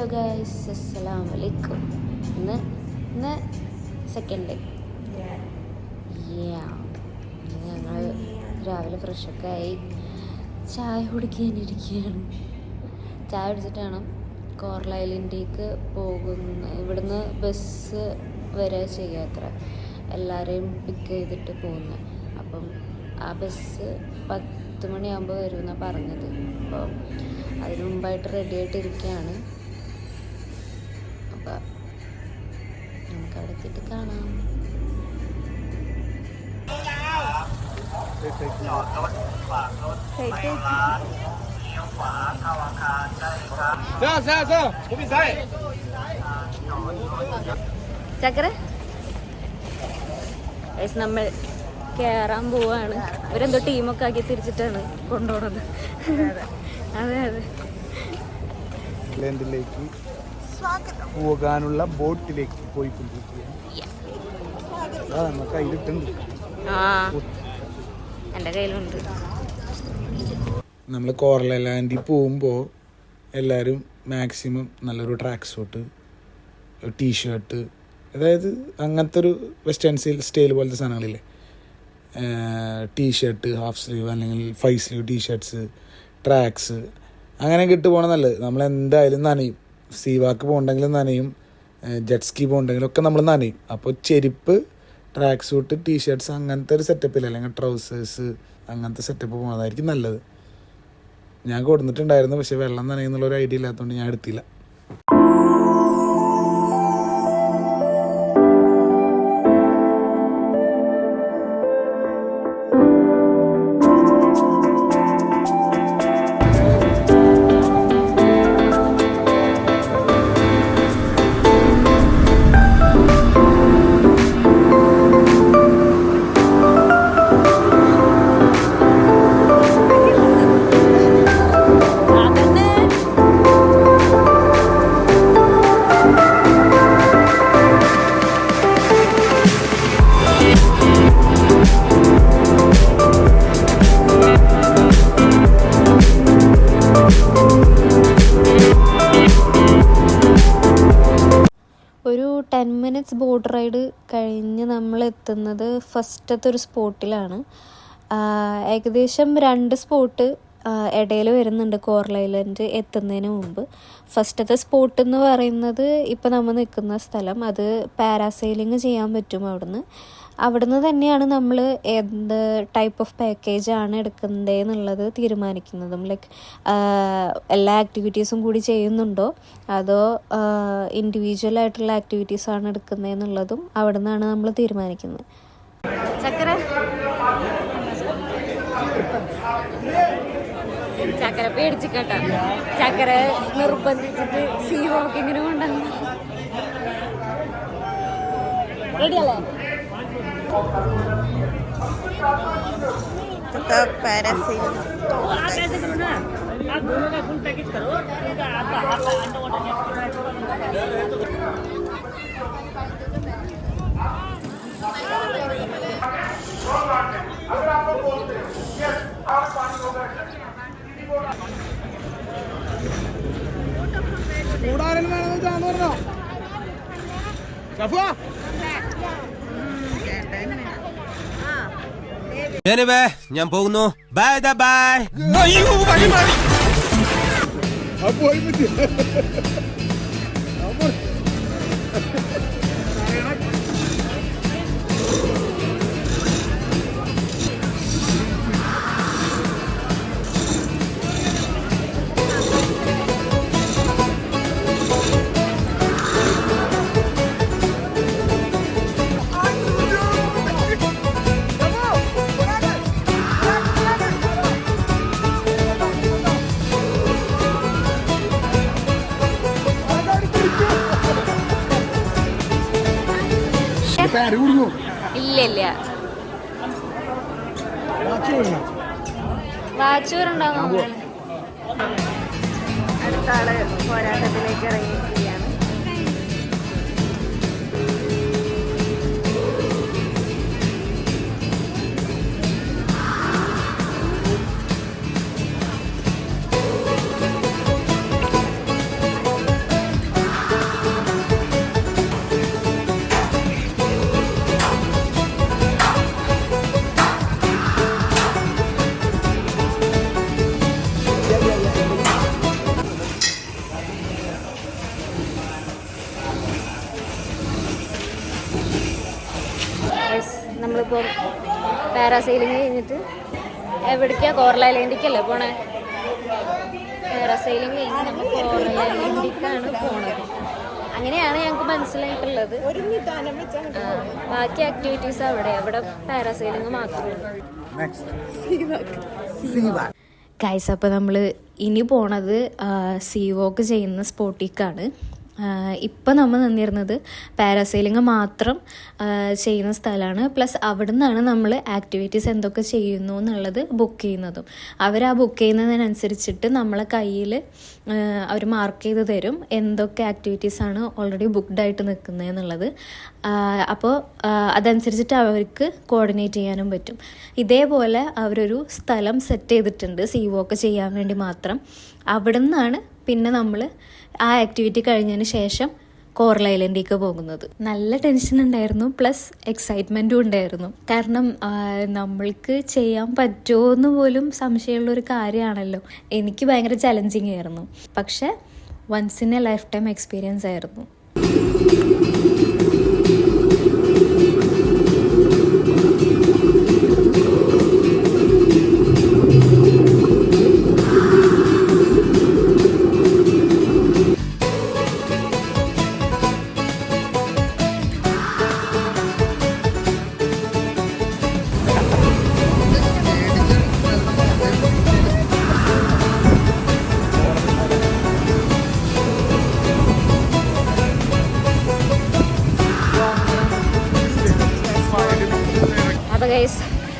Hello guys, അസ്സലാമു അലൈക്കും. ഇന്ന് സെക്കൻഡ് ഡേ. ഞങ്ങൾ രാവിലെ ഫ്രഷൊക്കെ ആയി ചായ കുടിക്കാനിരിക്കുകയാണ്. ചായ കുടിച്ചിട്ടാണ് കോറൽ ഐലൻഡിലേക്ക് ഇവിടുന്ന് ബസ് വരെ ചെയ്യാത്ര എല്ലാവരെയും പിക്ക് ചെയ്തിട്ട് പോകുന്നത്. അപ്പം ആ ബസ് 10 മണിയാകുമ്പോൾ വരുമെന്നാണ് പറഞ്ഞത്. അപ്പോൾ അതിന് മുമ്പായിട്ട് റെഡി ആയിട്ടിരിക്കുകയാണ്. അപ്പോൾ നമുക്കവിടെ എത്തിയിട്ട് കാണാം. ചക്കര നമ്മൾ കയറാൻ പോവാണ്. ഇവരെന്തോ ടീമൊക്കെ ആക്കി തിരിച്ചിട്ടാണ് കൊണ്ടുപോകുന്നത്. അതെ അതെ, ഐലൻഡിലേക്ക് പോകാനുള്ള ബോട്ടിലേക്ക് പോയിക്കൊണ്ടിരിക്കുകയാണ്. കയ്യിലിട്ടുണ്ട്, എൻ്റെ കയ്യിലുണ്ട്. നമ്മൾ കോറൽ ഐലൻഡിൽ പോകുമ്പോൾ എല്ലാവരും മാക്സിമം നല്ലൊരു ട്രാക്ക് സൂട്ട്, ടീഷർട്ട്, അതായത് അങ്ങനത്തെ ഒരു വെസ്റ്റേൺ സ്റ്റൈൽ പോലത്തെ സാധനങ്ങളില്ലേ, ടീഷർട്ട്, ഹാഫ് സ്ലീവ് അല്ലെങ്കിൽ 5 സ്ലീവ് ടീഷർട്ട്സ്, ട്രാക്സ്, അങ്ങനെയൊക്കെ ഇട്ട് പോകണം നല്ലത്. നമ്മളെന്തായാലും നനയും. സീവാക്ക് പോകണ്ടെങ്കിലും നനയും, ജെറ്റ് സ്കി പോകണ്ടെങ്കിലും ഒക്കെ നമ്മൾ നനയും. അപ്പോൾ ചെരുപ്പ്, ട്രാക്ക് സൂട്ട്, ടീഷർട്ട്സ് അങ്ങനത്തെ ഒരു സെറ്റപ്പില്ല, അല്ലെങ്കിൽ ട്രൗസേഴ്സ് അങ്ങനത്തെ സെറ്റപ്പ് പോകുന്നതായിരിക്കും നല്ലത്. ഞാൻ കൊടുത്തിട്ടുണ്ടായിരുന്നു, പക്ഷേ വെള്ളം നനയുന്നുള്ളൊരു ഐഡിയ ഇല്ലാത്തതുകൊണ്ട് ഞാൻ എടുത്തില്ല. ഒരു 10 minutes ബോട്ട് റൈഡ് കഴിഞ്ഞ് നമ്മൾ എത്തുന്നത് ഫസ്റ്റത്തെ ഒരു സ്പോട്ടിലാണ്. ഏകദേശം 2 സ്പോട്ട് ഇടയിൽ വരുന്നുണ്ട് കോറൽ ഐലൻഡ് എത്തുന്നതിന് മുമ്പ്. ഫസ്റ്റത്തെ സ്പോട്ട് എന്ന് പറയുന്നത് ഇപ്പോൾ നമ്മൾ നിൽക്കുന്ന സ്ഥലം, അത് പാരാസെയിലിങ് ചെയ്യാൻ പറ്റും. അവിടുന്ന് തന്നെയാണ് നമ്മൾ എന്ത് ടൈപ്പ് ഓഫ് പാക്കേജാണ് എടുക്കുന്നതെന്നുള്ളത് തീരുമാനിക്കുന്നതും. ലൈക്ക് എല്ലാ ആക്ടിവിറ്റീസും കൂടി ചെയ്യുന്നുണ്ടോ അതോ ഇൻഡിവിജ്വൽ ആയിട്ടുള്ള ആക്ടിവിറ്റീസാണ് എടുക്കുന്നതെന്നുള്ളതും അവിടെ നിന്നാണ് നമ്മൾ തീരുമാനിക്കുന്നത്. ചക്കര പേടിച്ചിക്കട്ട, ചക്കര നിർബന്ധിച്ചിട്ട് സീ വാക്കിങ്ങിന് കൊണ്ടുവന്നു. റെഡിയല്ലേ? ഞാൻ പോകുന്നു. Bye bye. ഇല്ല, വാച്ചൂരുണ്ടാവും. അടുത്ത ആള് പോരാട്ടത്തിലേക്ക് ഇറങ്ങിയിരിക്കുകയാണ്. നമ്മളിപ്പോൾ പാരാസൈലിങ് കഴിഞ്ഞിട്ട് എവിടേക്കാണ് കോറൽ ഐലൻഡിലേക്കല്ലേ പോണേ? പാരാസൈലിങ് കഴിഞ്ഞ് നമ്മൾ കോറൽ ഐലൻഡിലേക്കാണ് പോണത്. അങ്ങനെയാണ് ഞങ്ങൾക്ക് മനസ്സിലായിട്ടുള്ളത്. ബാക്കി ആക്ടിവിറ്റീസ് അവിടെ പാരാസൈലിങ് മാത്രമേ ഉള്ളൂ. ഗൈസ്, അപ്പോൾ നമ്മൾ ഇനി പോണത് സീ വോക്ക് ചെയ്യുന്ന സ്പോട്ടിലേക്കാണ്. ഇപ്പം നമ്മൾ നിന്നിരുന്നത് പാരാസൈലിങ് മാത്രം ചെയ്യുന്ന സ്ഥലമാണ്. പ്ലസ് അവിടെ നിന്നാണ് നമ്മൾ ആക്ടിവിറ്റീസ് എന്തൊക്കെ ചെയ്യുന്നു എന്നുള്ളത് ബുക്ക് ചെയ്യുന്നതും. അവർ ആ ബുക്ക് ചെയ്യുന്നതിനനുസരിച്ചിട്ട് നമ്മളെ കയ്യിൽ അവർ മാർക്ക് ചെയ്ത് തരും എന്തൊക്കെ ആക്ടിവിറ്റീസാണ് ഓൾറെഡി ബുക്ക്ഡായിട്ട് നിൽക്കുന്നത് എന്നുള്ളത്. അപ്പോൾ അതനുസരിച്ചിട്ട് അവർക്ക് കോർഡിനേറ്റ് ചെയ്യാനും പറ്റും. ഇതേപോലെ അവരൊരു സ്ഥലം സെറ്റ് ചെയ്തിട്ടുണ്ട് സീ വോക്ക് ചെയ്യാൻ വേണ്ടി മാത്രം. അവിടെ നിന്നാണ് പിന്നെ നമ്മൾ ആ ആക്ടിവിറ്റി കഴിഞ്ഞതിന് ശേഷം കോറൽ ഐലൻഡിലേക്ക് പോകുന്നത്. നല്ല ടെൻഷൻ ഉണ്ടായിരുന്നു, പ്ലസ് എക്സൈറ്റ്മെൻറ്റും ഉണ്ടായിരുന്നു. കാരണം നമ്മൾക്ക് ചെയ്യാൻ പറ്റുമോ എന്ന് പോലും സംശയമുള്ളൊരു കാര്യമാണല്ലോ. എനിക്ക് ഭയങ്കര ചലഞ്ചിങ് ആയിരുന്നു, പക്ഷെ once in a lifetime experience ആയിരുന്നു.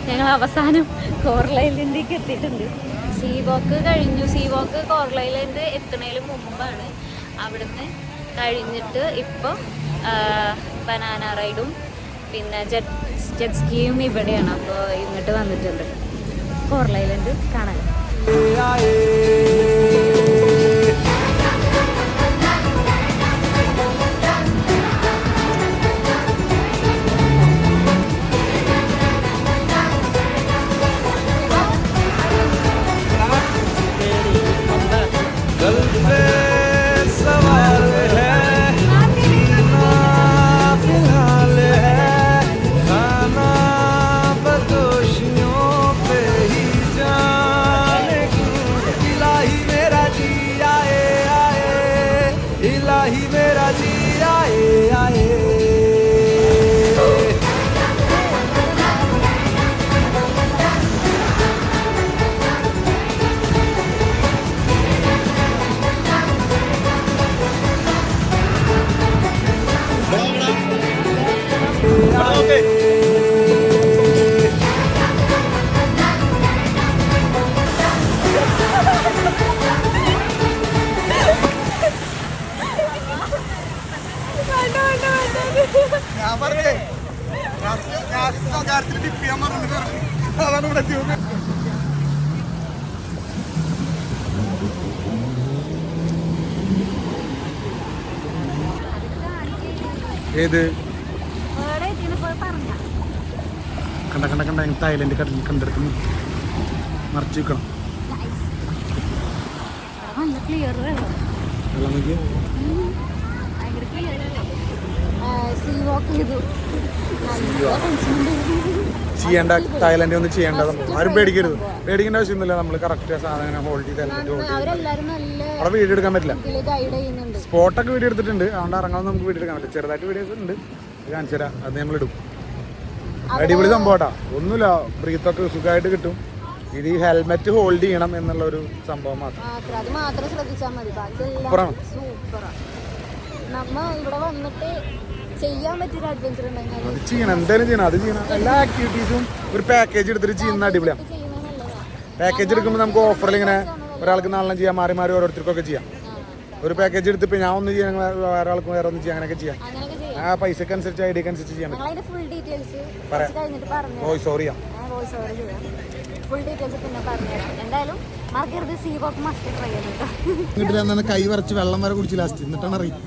ഞങ്ങൾ അവസാനം കോറൽ ഐലൻഡിലേക്ക് എത്തിയിട്ടുണ്ട്. സീ വോക്ക് കഴിഞ്ഞു. സീ വോക്ക് കോറൽ ഐലൻഡ് എത്തുന്നതിന് മുമ്പാണ്. അവിടുന്ന് കഴിഞ്ഞിട്ട് ഇപ്പോൾ ബനാന റൈഡും പിന്നെ ജെറ്റ് സ്കീയും ഇവിടെയാണ്. അപ്പോൾ ഇങ്ങോട്ട് വന്നിട്ടുണ്ട് കോറൽ ഐലൻഡ് കാണാൻ. ഏത് കണ്ട കണ്ട കണ്ട തായ്ലൻഡ് കടലിൽ കണ്ടെടുത്ത് മറച്ചു വെക്കണം. വെള്ളം നോക്കി ചെയ്യേണ്ട തായ്ലൻഡിൽ ഒന്നും ചെയ്യേണ്ട സംഭവം. ആരും പേടിക്കരുത്, പേടിക്കേണ്ട ആവശ്യമൊന്നുമില്ല. നമ്മൾ കറക്റ്റ് സാധനം ഹോൾഡ് ചെയ്ത് അവിടെ വീഡിയോ എടുക്കാൻ പറ്റില്ല. സ്പോട്ടൊക്കെ വീഡിയോ എടുത്തിട്ടുണ്ട്, അതുകൊണ്ട് ഇറങ്ങാൻ നമുക്ക് വീഡിയോ എടുക്കാൻ പറ്റില്ല. ചെറുതായിട്ട് വീഡിയോസ് ഉണ്ട്, കാണിച്ചു തരാം. അത് നമ്മളിടും. അടിപൊളി സംഭവട്ടാ, ഒന്നുമില്ല. ബ്രീത്തൊക്കെ സുഖമായിട്ട് കിട്ടും. ഇത് ഈ ഹെൽമെറ്റ് ഹോൾഡ് ചെയ്യണം എന്നുള്ള ഒരു സംഭവം മാത്രം. സൂപ്പറാണ്. അത് ചെയ്യണം, എന്തായാലും ചെയ്യണം. അത് ചെയ്യണം. എല്ലാ ആക്ടിവിറ്റീസും ഒരു പാക്കേജ് എടുത്തിട്ട് ചെയ്യുന്ന അടിപൊളിയാണ്. പാക്കേജ് എടുക്കുമ്പോൾ നമുക്ക് ഓഫറിൽ ഇങ്ങനെ ഒരാൾക്ക് നാളെ ചെയ്യാം, മാറി മാറി ഓരോരുത്തർക്കൊക്കെ ചെയ്യാം. ഒരു പാക്കേജ് എടുത്തിപ്പോൾ ഞാൻ ഒന്ന് ചെയ്യാം, വേറെ ആൾക്കും വേറെ ഒന്ന് ചെയ്യാം, അങ്ങനെയൊക്കെ ചെയ്യാം. ആ പൈസക്ക് അനുസരിച്ച് ഐഡിയക്ക് അനുസരിച്ച് ചെയ്യാൻ പറ്റും. പറയാം, വോയിസ് ഓവർ ചെയ്യാം. എന്നിട്ട് കൈ വരച്ച് വെള്ളം വരെ കുടിച്ച് ലാസ്റ്റ്, എന്നിട്ടാണ് അറിയും.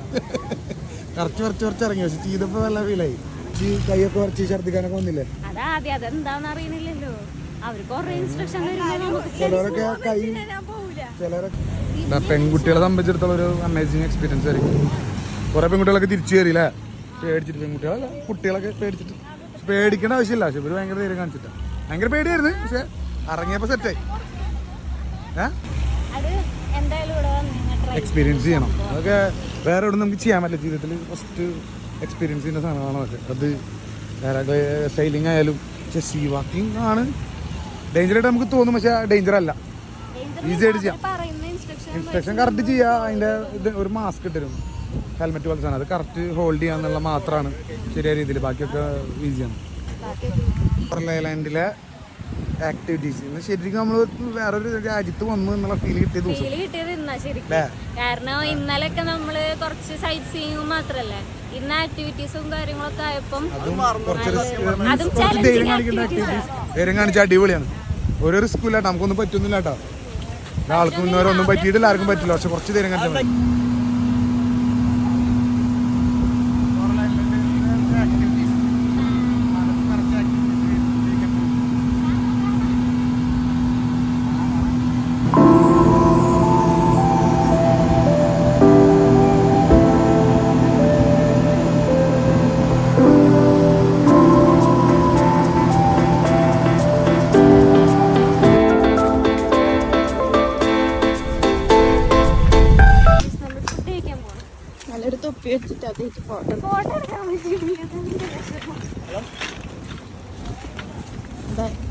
കുറച്ച് ഇറങ്ങി വെച്ചു ചെയ്തപ്പോ നല്ല ഫീലായി. കൈയൊക്കെ വരച്ച് ഛർദിക്കാനൊക്കെ വന്നില്ലേ? ചിലവരൊക്കെ കൈ ചിലരൊക്കെ പെൺകുട്ടികളെ സംബന്ധിച്ചിടത്തോളം ഒരു അമേസിങ് എക്സ്പീരിയൻസ് ആയിരിക്കും. കുറെ പെൺകുട്ടികളൊക്കെ തിരിച്ചു കയറിയില്ലേ, പേടിച്ചിട്ട്. പെൺകുട്ടികളല്ല, കുട്ടികളൊക്കെ പേടിച്ചിട്ട് പേടിക്കേണ്ട ആവശ്യമില്ല. പക്ഷെ ഇവര് ഭയങ്കര ധൈര്യം കാണിച്ചിട്ടാ. ഭയങ്കര പേടിയായിരുന്നു, പക്ഷെ ഇറങ്ങിയപ്പോ സെറ്റായി. എക്സ്പീരിയൻസ് ചെയ്യണം. അതൊക്കെ വേറെ എവിടെ നമുക്ക് ചെയ്യാൻ പറ്റില്ല. ജീവിതത്തിൽ ഫസ്റ്റ് എക്സ്പീരിയൻസ് ചെയ്യുന്ന സാധനമാണ് അതൊക്കെ. അത് പാരാഗ്ലൈഡിങ് ആയാലും സീ വാക്കിംഗ് ആണ് ഡേഞ്ചറായിട്ട് നമുക്ക് തോന്നും, പക്ഷെ ഡേഞ്ചർ അല്ല. ഈസി ആയിട്ട് ചെയ്യാം. ഇൻസ്ട്രക്ഷൻ കറക്റ്റ് ചെയ്യുക. അതിൻ്റെ ഇത് ഒരു മാസ്ക് ഇട്ടിരും, ഹെൽമെറ്റ് പോലത്തെ സാധനം, അത് കറക്റ്റ് ഹോൾഡ് ചെയ്യാന്നുള്ള മാത്രമാണ് ശരിയായ രീതിയിൽ. ബാക്കിയൊക്കെ ഈസിയാണ്. ഐലാൻഡിലെ ആക്ടിവിറ്റീസ് ശരിക്കും നമ്മൾ വേറൊരു രാജ്യത്ത് വന്നു എന്നുള്ള ഫീൽ കിട്ടിയ ദിവസം. കാരണം ഇന്നലെയൊക്കെ നമ്മള് കുറച്ച് സൈറ്റ് സീയിങ് മാത്രല്ലേ, ഇന്ന് ആക്ടിവിറ്റീസും കാര്യങ്ങളൊക്കെ ആയപ്പം ധൈര്യം കാണിച്ച അടിപൊളിയാണ്. ഓരോ റിസ്ക്കും ഇല്ലാട്ടോ, നമുക്കൊന്നും പറ്റൊന്നുമില്ല കേട്ടോ. ഒരാൾക്കും ഇന്നവരെ ഒന്നും പറ്റിയിട്ടില്ല, ആർക്കും പറ്റില്ല. പക്ഷെ കുറച്ച് ധൈര്യം കാണിച്ചാൽ മതി. നല്ലൊരു തൊപ്പി വെച്ചിട്ട് അതേറ്റ് ഫോട്ടോ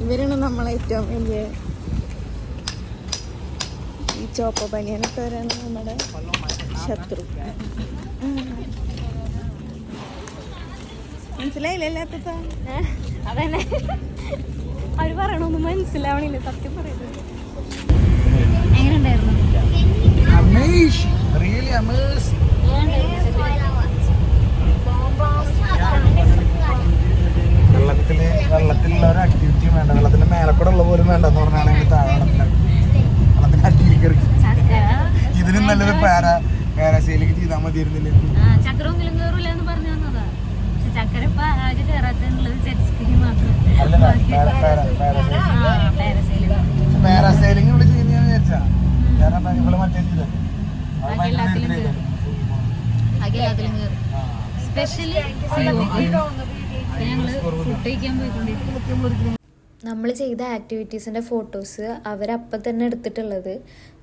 ഇവരാണ് നമ്മളെ ഏറ്റവും വലിയ ഈ ചോപ്പ ബനിയനിട്ടവരാണ് നമ്മുടെ ശത്രു. മനസ്സിലായില്ലേ? അതന്നെ അവര് പറയണൊന്നും മനസ്സിലാവണില്ല സത്യം പറയുന്നത്. എങ്ങനെ ഉണ്ടായിരുന്നു? വെള്ളത്തിലുള്ള ഒരു ആക്ടിവിറ്റിയും വേണ്ട, വെള്ളത്തിന്റെ മേലക്കൂടെ ഉള്ള പോലും വേണ്ട എന്ന് പറഞ്ഞാണെങ്കിൽ താഴെ വെള്ളത്തിന്റെ അടിയിൽ കയറി. ഇതിനും നല്ലത് പാരാസൈലിംഗ് ചെയ്താൽ മതിയായിരുന്നില്ലേ? ചക്രമെങ്കിലും കേറൂല എന്ന് പറഞ്ഞു തന്നതാ. ചക്കര ഇപ്പൊ ആകെ കേറാത്തുള്ളത് ജെറ്റ് സ്കീ മാത്രം. പാരാസൈലിംഗ് ഇവിടെ ചെയ്യുന്ന വിചാരിച്ചാ. കാരണം ഇവിടെ മറ്റേ നമ്മൾ ചെയ്ത ആക്ടിവിറ്റീസിൻ്റെ ഫോട്ടോസ് അവരപ്പം തന്നെ എടുത്തിട്ടുള്ളത്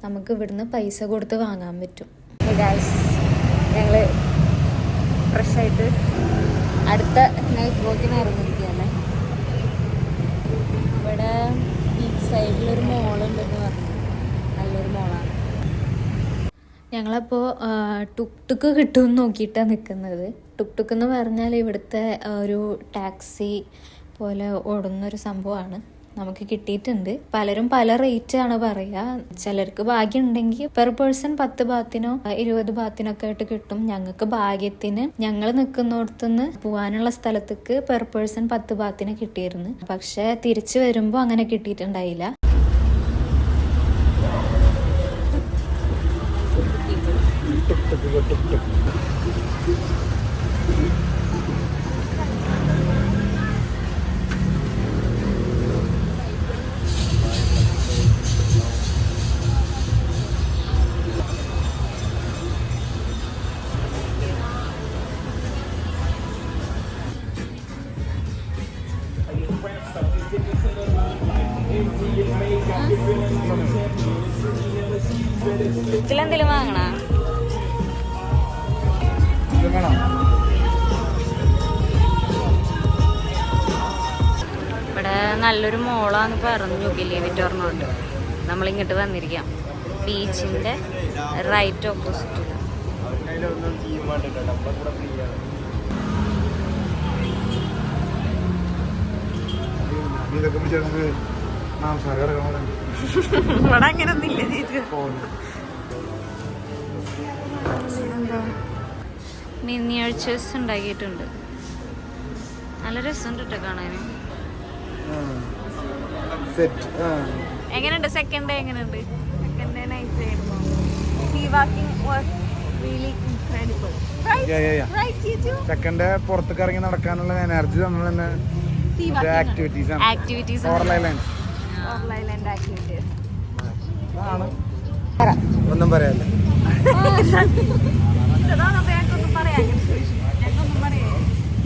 നമുക്ക് ഇവിടുന്ന് പൈസ കൊടുത്ത് വാങ്ങാൻ പറ്റും. ഞങ്ങൾ ഫ്രഷായിട്ട് അടുത്ത നൈറ്റ് വാക്കിന് ഇറങ്ങിയിരിക്കുകയാണ്. ഇവിടെ ബീച്ച് സൈഡിലൊരു മോളുണ്ടെന്ന് പറഞ്ഞു, നല്ലൊരു മോളാണ്. ഞങ്ങളപ്പോൾ ടുക്ടുക്ക് കിട്ടുമെന്ന് നോക്കിയിട്ടാണ് നിൽക്കുന്നത്. ടുക്ടുക്ക് എന്ന് പറഞ്ഞാൽ ഇവിടുത്തെ ഒരു ടാക്സി പോലെ ഓടുന്നൊരു സംഭവമാണ്. നമുക്ക് കിട്ടിയിട്ടുണ്ട്. പലരും പല റേറ്റാണ് പറയുക. ചിലർക്ക് ഭാഗ്യം ഉണ്ടെങ്കിൽ പെർ പേഴ്സൺ 10 ബാത്തിനോ 20 ബാത്തിനൊക്കെ ആയിട്ട് കിട്ടും. ഞങ്ങൾക്ക് ഭാഗ്യത്തിന് ഞങ്ങൾ നിൽക്കുന്നിടത്തുനിന്ന് പോകാനുള്ള സ്ഥലത്തേക്ക് പെർ പേഴ്സൺ 10 ബാത്തിന് കിട്ടിയിരുന്നു. പക്ഷെ തിരിച്ചു വരുമ്പോൾ അങ്ങനെ കിട്ടിയിട്ടുണ്ടായില്ല. ഇതിലെന്തെങ്കിലും വാങ്ങണ? ഇവിടെ നല്ലൊരു മോളാന്ന് പറഞ്ഞു ഗിലിവിറ്റ് പറഞ്ഞോണ്ട് നമ്മളിങ്ങോട്ട് വന്നിരിക്കാം. ബീച്ചിന്റെ റൈറ്റ് ഓപ്പോസിറ്റ്. ഇവിടെ അങ്ങനെ ഒന്നുമില്ല ചേച്ചി. മിനിയേച്ചേഴ്സ് ഉണ്ടാക്കിയിട്ടുണ്ട്. നല്ല രസമുണ്ട് കേട്ടോ കാണാൻ. എങ്ങനെയുണ്ട് സെക്കൻഡ് ഡേ? എങ്ങനെയുണ്ട്? സെക്കൻഡ് ഡേ നൈസ് ആയിരുന്നു. Sea walking was really incredible. Second day പുറത്തേക്ക് ഇറങ്ങി നടക്കാനുള്ള എനർജി നമ്മൾ തന്നെ ആക്ടിവിറ്റീസ് ഒന്നും പറയാല്ല.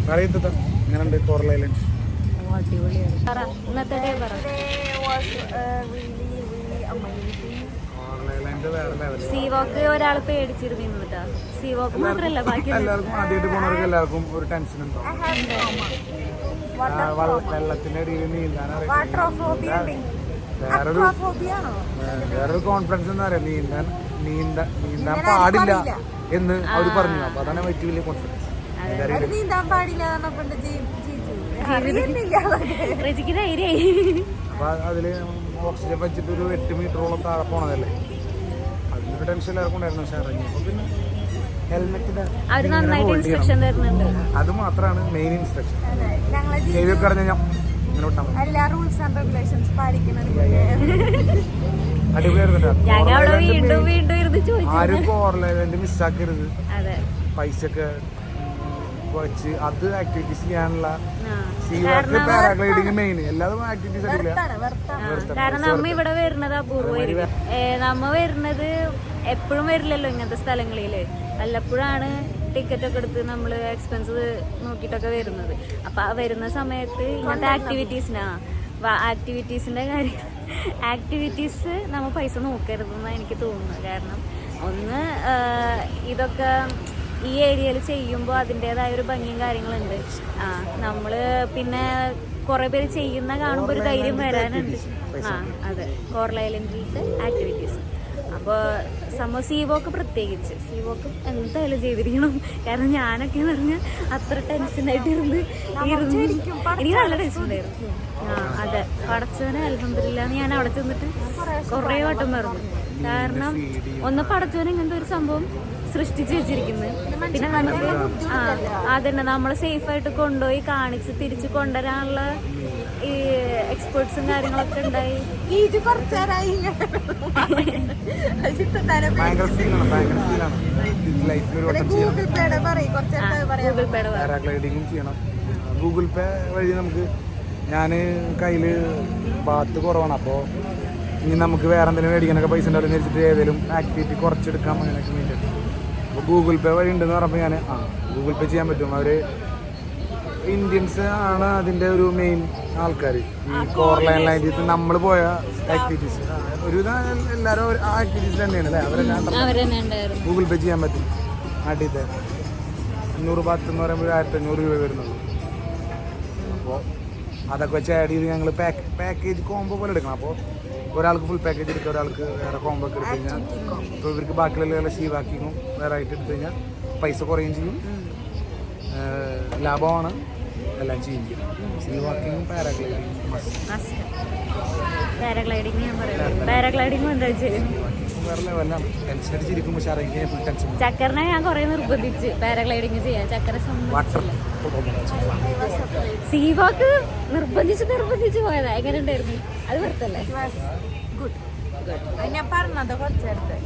പറയത്ത എങ്ങനെയുണ്ട് കോറൽ ഐലൻഡ്? അടിപൊളിയാണ്. ഇന്നത്തെ ഡേ പറ. Today was really amazing. ഓർലൈൻലാൻഡ് വേറെ ലെവൽ. സീ വാക്ക് ഒരാൾ പേടിച്ചിരുന്നു കേട്ടോ. സീ വാക്ക് മാത്രല്ല ബാക്കി എല്ലാവർക്കും ആദ്യമായിട്ട് പോണവർക്ക് എല്ലാവർക്കും ഒരു ടെൻഷൻ ഉണ്ടാവും. I had വെള്ളത്തിന്റെ അടിയിൽ നീന്താൻ waterphobia. വേറൊരു കോൺഫിഡൻസ് എന്താ പറയാ, നീന്താൻ പാടില്ല എന്ന് അവർ പറഞ്ഞു. അപ്പൊ അതാണ് ഏറ്റവും വലിയ കോൺഫിഡൻസ്. നീന്താൻ പാടില്ല റജിക്ക് ധൈര്യമായി. അപ്പൊ അതില് ഓക്സിജൻ വെച്ചിട്ട് ഒരു 8 മീറ്ററോളം താഴെ പോണതല്ലേ, അതിനൊരു ടെൻഷൻ എല്ലാവർക്കും ഉണ്ടായിരുന്നു. പക്ഷെ ഇറങ്ങിയപ്പോ പിന്നെ ഹെൽമെറ്റിന്റെ അവര് നന്നായിട്ട് ഇൻസ്ട്രക്ഷൻ തരുന്നുണ്ട്. അത് മാത്രമാണ് മെയിൻ ഇൻസ്ട്രക്ഷൻ. ഞങ്ങളെ ചെവിയൊക്കെ അറിഞ്ഞ ഞാൻ ഇങ്ങനെ വിട്ടാൽ മതി. എല്ലാ റൂൾസ് ആൻഡ് റെഗുലേഷൻസ് പാലിക്കുന്നത്. അടിപൊളിയായിരുന്നു. ഞങ്ങൾ അവിടെ വീണ്ടും വീണ്ടും ഇരുന്ന് ചോദിച്ചു. ആരും ഓർലൈൻലാൻഡ് മിസ്സാക്കരുത്. അതെ, പൈസ ഒക്കെ വെച്ച് അത് ആക്ടിവിറ്റീസ് ചെയ്യാനുള്ള പാരാഗ്ലൈഡിങ് മെയിൻ. എല്ലാതും ആക്ടിവിറ്റീസ് അടിപൊളിയാ. കാരണം നമ്മ ഇവിടെ വരുന്നത് അപൂർവമായിരിക്കും. നമ്മ വരുന്നത് എപ്പോഴും വരില്ലല്ലോ ഇങ്ങനത്തെ സ്ഥലങ്ങളില്. വല്ലപ്പോഴാണ് ടിക്കറ്റ് ഒക്കെ എടുത്ത് നമ്മൾ എക്സ്പെൻസ് നോക്കിയിട്ടൊക്കെ വരുന്നത്. അപ്പൊ ആ വരുന്ന സമയത്ത് ഇങ്ങനത്തെ ആക്ടിവിറ്റീസിന്റെ കാര്യം ആക്ടിവിറ്റീസ് നമ്മൾ പൈസ നോക്കരുതെന്നാണ് എനിക്ക് തോന്നുന്നത്. കാരണം ഒന്ന് ഇതൊക്കെ ഈ ഏരിയയിൽ ചെയ്യുമ്പോൾ അതിൻ്റെതായ ഒരു ഭംഗിയും കാര്യങ്ങളുണ്ട്. നമ്മൾ പിന്നെ കുറേ പേര് ചെയ്യുന്ന കാണുമ്പോൾ ഒരു ധൈര്യം വരാനുണ്ട്. അതെ, കോറൽ ഐലൻഡിലത്തെ ആക്ടിവിറ്റീസ്. അപ്പോൾ സീ വാക്ക് പ്രത്യേകിച്ച് സീ വാക്ക് എന്തായാലും ചെയ്തിരിക്കണം. കാരണം ഞാനൊക്കെ എന്ന് പറഞ്ഞാൽ അത്ര ടെൻഷനായിട്ട് ഇരുന്ന് എനിക്ക് നല്ല ടെൻഷൻ ഉണ്ടായിരുന്നു. അതെ, പടച്ചവനെ അൽഹംദുലില്ലാഹ് ഞാൻ അവിടെ ചെന്നിട്ട് കുറേ വട്ടം പറഞ്ഞു. കാരണം ഒന്ന് പടച്ചവൻ ഇങ്ങനത്തെ ഒരു സംഭവം സൃഷ്ടിച്ചു വെച്ചിരിക്കുന്നത്. പിന്നെ നമുക്ക് അതന്നെ നമ്മളെ സേഫായിട്ട് കൊണ്ടുപോയി കാണിച്ച് തിരിച്ച് കൊണ്ടുവരാനുള്ള ഈ എക്സ്പേർട്സും കാര്യങ്ങളൊക്കെ ഉണ്ടായി. പാരാഗ്ലൈഡിങ്ങും ചെയ്യണം. ഗൂഗിൾ പേ വഴി നമുക്ക്, ഞാൻ കയ്യിൽ ബാത്ത് കുറവാണ്. അപ്പോൾ ഇനി നമുക്ക് വേറെ എന്തെങ്കിലും മേടിക്കാനൊക്കെ പൈസ ഉണ്ടാവും വെച്ചിട്ട് ഏതെങ്കിലും ആക്ടിവിറ്റി കുറച്ചെടുക്കാം അങ്ങനെയൊക്കെ വേണ്ടിയിട്ട്. അപ്പോൾ ഗൂഗിൾ പേ വഴി ഉണ്ടെന്ന് പറഞ്ഞപ്പോൾ ഞാൻ ഗൂഗിൾ പേ ചെയ്യാൻ പറ്റും. അവർ ഇന്ത്യൻസ് ആണ് അതിൻ്റെ ഒരു മെയിൻ ആൾക്കാർ. ഈ കോറൽ ഐലൻഡിൽ നമ്മൾ പോയ ആക്ടിവിറ്റീസ് ഒരുവിധം എല്ലാവരും ആ ആക്ടിവിറ്റീസ് തന്നെയാണ് അല്ലേ. അവരെല്ലാം ഗൂഗിൾ പേ ചെയ്യാൻ പറ്റും. നാട്ടിലത്തെ 500 ബാത്ത് എന്ന് പറയുമ്പോൾ 1500 രൂപ വരുന്നുള്ളൂ. അപ്പോൾ അതൊക്കെ വെച്ച് ആഡ് ചെയ്ത് ഞങ്ങൾ പാക്കേജ് കോംബോ പോലെ എടുക്കണം. അപ്പോൾ ഒരാൾക്ക് ഫുൾ പാക്കേജ് എടുക്കുക, ഒരാൾക്ക് വേറെ കോംബോ ഒക്കെ എടുത്തു കഴിഞ്ഞാൽ ഇപ്പോൾ ഇവർക്ക് ബാക്കിയുള്ള സീ വാക്കിങ്ങും വേറെ ആയിട്ട് എടുത്തു കഴിഞ്ഞാൽ പൈസ കുറയും ചെയ്യും, ലാഭമാണ്, എല്ലാം ചെയ്യും. സീ വാക്കിങ്ങും പാരാഗ്ലൈഡിങ്ങും പാരാഗ്ലൈഡിങ് ഞാൻ പറയുന്നത്. പാരാഗ്ലൈഡിങ് എന്താ വെച്ചാൽ വേറെ ലെവലാണ്. ടെൻഷൻ അടിച്ചിരിക്കും. പക്ഷെ അറിയിക്കാൻ ഫുൾ ടെൻഷൻ. ചക്കറിനെ ഞാൻ കുറെ നിർബന്ധിച്ച് പാരാഗ്ലൈഡിങ് ചെയ്യാൻ. ചക്കര സീ വാക്ക് നിർബന്ധിച്ച് പോയതാ. എങ്ങനെ ഉണ്ടായിരുന്നു? അത് വെറുത്തല്ലേ? ഞാൻ പറഞ്ഞത് കുറച്ചെടുത്ത്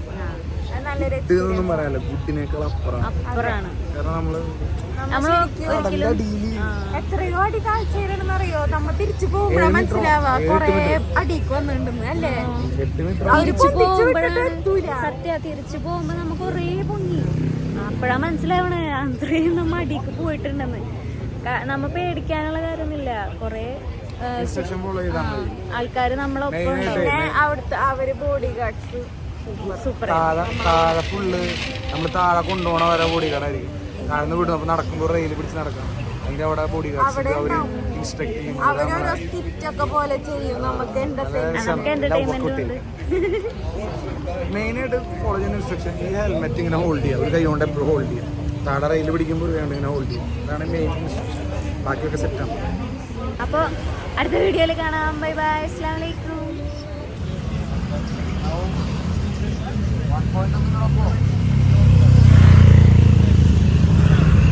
ഇതൊന്നും പറയാനല്ല, ഗുഡിനേക്കാൾ അപ്പുറമാണ്. കാരണം നമ്മള് ഒരിക്കലും എത്രയോ അടി കാഴ്ച അറിയോ. നമ്മ തിരിച്ചു പോകുമ്പോഴാ മനസ്സിലാവാ കൊറേ അടിക്ക് വന്നിട്ടുണ്ടെന്ന് അല്ലേ. സത്യ തിരിച്ചു പോകുമ്പോ നമുക്ക് കൊറേ പൊങ്ങി. അപ്പഴാ മനസ്സിലാവണേ അത്രയും നമ്മ അടിക്ക് പോയിട്ടുണ്ടെന്ന്. നമ്മ പേടിക്കാനുള്ള കാര്യമൊന്നുമില്ല. കൊറേ ആൾക്കാര് നമ്മളൊപ്പം അവിടുത്തെ അവര് ബോഡി ഗാർഡ്സ് സൂപ്പർ. താഴെ ഫുള്ള് നമ്മൾ താഴെ കൊണ്ടുപോകണ വരെ ബോഡി ഗാർഡായിരിക്കും. താഴ്ന്ന് വിടും. അപ്പൊ നടക്കുമ്പോൾ റെയിൽ പിടിച്ച് നടക്കണം. അതിന്റെ അവിടെ ബോഡി ഗാർഡ്സ് അവര് ഇൻസ്ട്രക്ട് ചെയ്യും. അവരോരോ സ്കിറ്റൊക്കെ പോലെ ചെയ്യും. നമുക്ക് മെയിനായിട്ട് കോളേജിന്റെ ഇൻസ്ട്രക്ഷൻ ഈ ഹെൽമെറ്റ് ഇങ്ങനെ ഹോൾഡ് ചെയ്യുക, ഒരു കൈ കൊണ്ട് എപ്പോഴും ഹോൾഡ് ചെയ്യുക. താഴെ റെയിൽ പിടിക്കുമ്പോൾ ഇങ്ങനെ ഹോൾഡ് ചെയ്യും. അതാണ് മെയിൻ ഇൻസ്ട്രക്ഷൻ. ബാക്കിയൊക്കെ സെറ്റാണ്. അപ്പോൾ അടുത്ത വീഡിയോയിൽ കാണാം. Bye bye. അസ്സലാമു അലൈക്കും.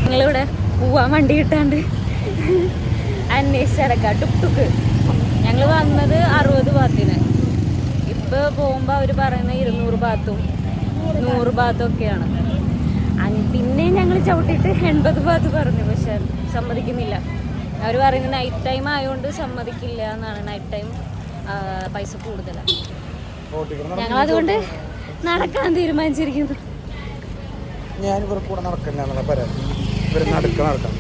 ഞങ്ങളിവിടെ പോവാൻ വണ്ടി കിട്ടാണ്ട് അന്വേഷിച്ചിടക്കാം. ടുക്ക് ഞങ്ങൾ വന്നത് 60 ബാത്തിന്. ഇപ്പോൾ പോകുമ്പോൾ അവർ പറയുന്ന 200 ബാത്തും 100 ബാത്തും ഒക്കെയാണ്. പിന്നെ ഞങ്ങൾ ചവിട്ടിയിട്ട് 80 ബാത്ത് പറഞ്ഞു. പക്ഷെ സമ്മതിക്കുന്നില്ല. അവർ പറയുന്നത് നൈറ്റ് ടൈം ആയതുകൊണ്ട് സമ്മതിക്കില്ല എന്നാണ്. നൈറ്റ് ടൈം പൈസ കൂടുതലാണ്. ഞങ്ങളതുകൊണ്ട് നടക്കാൻ തീരുമാനിച്ചിരിക്കുന്നു. ഞാനിവർ കൂടെ നടക്കില്ല എന്നുള്ള പരാതി. ഇവർ നടക്കാം.